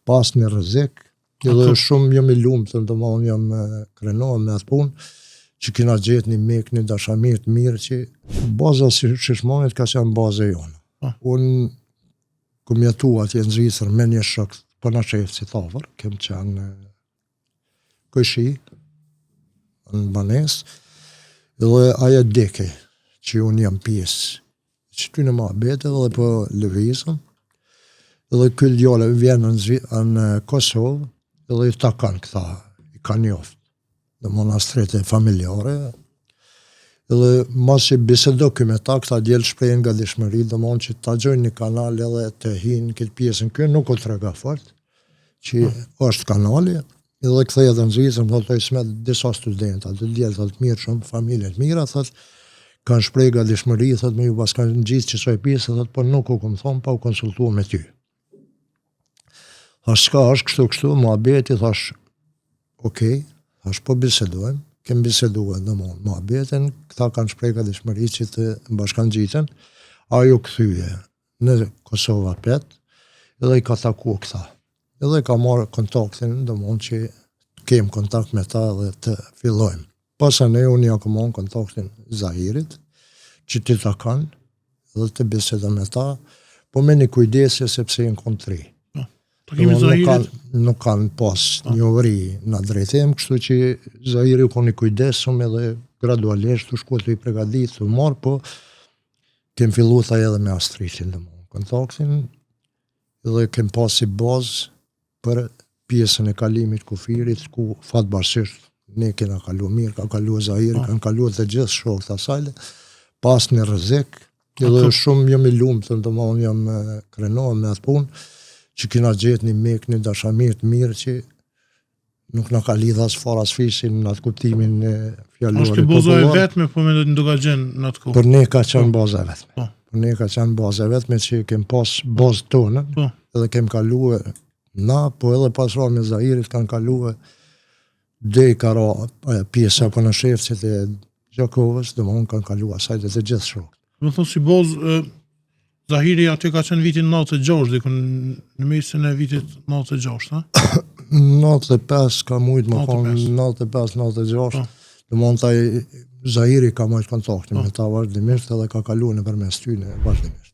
pas një rrezik, edhe shumë jam i lumtur, domethënë jam krenuar me atë punë, që kena gjetë një mik, një dashamir të mirë që baza si shishmonit ka qenë baza jone. Unë kom jetu atje në Zvicër me një shok, po na shef si thafër, kem qenë këshi, në banes, edhe aja deke që unë jam pjesë, që ty në muhabet edhe po lëvizëm, edhe ky djale vjen në Kosovë, edhe i takan këta, i ka njoft, dhe monastrete familjare, edhe mas që bisedo ky me ta, këta djelë shprejnë nga dishmëri, dhe mon që ta gjojnë një kanal edhe të hinë këtë pjesën, kjo nuk o të rega fort, që është kanali, edhe këthej edhe në Zvicër, më thotë smet disa studenta, dhe djelë të mirë shumë, familje të mira, thotë, kanë shprej nga dishmëri, thotë, me ju pas kanë gjithë që soj pjesë, thotë, po nuk u këmë thonë, pa u konsultua me ty. Thash, s'ka është kështu, muhabeti, thash, okej, thash, po bisedojmë, kem biseduar dhe muhabetin, këta kanë shprej nga dishmëri që të bashkan gjitën, ajo këthyje në Kosova 5, edhe i ka taku këta. Edhe ka marrë kontaktin, dhe mund që kem kontakt me ta dhe të fillojmë. Pasa ne, unë ja ka marrë kontaktin Zahirit, që ti ta kanë, dhe të biseda me ta, po me një kujdesje sepse jenë kontri. Nuk kanë pas një uri në drejtem, kështu që Zahiri u ka një kujdesëm edhe gradualisht të shku të i pregadit të marrë, po kem fillu ta edhe me Astritin dhe mund kontaktin, edhe kem pas si bazë për pjesën e kalimit kufirit, ku fatbarsisht ne kena kalu mirë, ka kalu Zahiri, kanë kalu të gjithë shokë të asajle, pas një rrezik, edhe shumë jam i lumtur, domethënë jam krenuar me atë punë, që kena gjetë një mik, një dashamir të mirë që nuk na ka lidh as far as fishin në atë kuptimin e fjalluar. Është baza e vetme, po mendoj nuk ka gjën në atë kohë. Për ne ka qenë baza e vetme. Për ne ka qenë baza e vetme që kem pas bazë tonë, edhe kem kaluar na, po edhe pas me Zahirit kanë kaluar dhe i ka ra pjesa po në shefcit e Gjakovës, dhe më unë kanë kaluar sajtë dhe gjithë shokët. Më thonë si bazë, Zahiri aty ka qenë vitin 96, dikun në mesin e vitit 96, ha? 95 ka mujtë më konë, 95-96, dhe mund taj Zahiri ka mojtë kontaktin me ta vazhdimisht edhe ka kalu në përmes ty në vazhdimisht.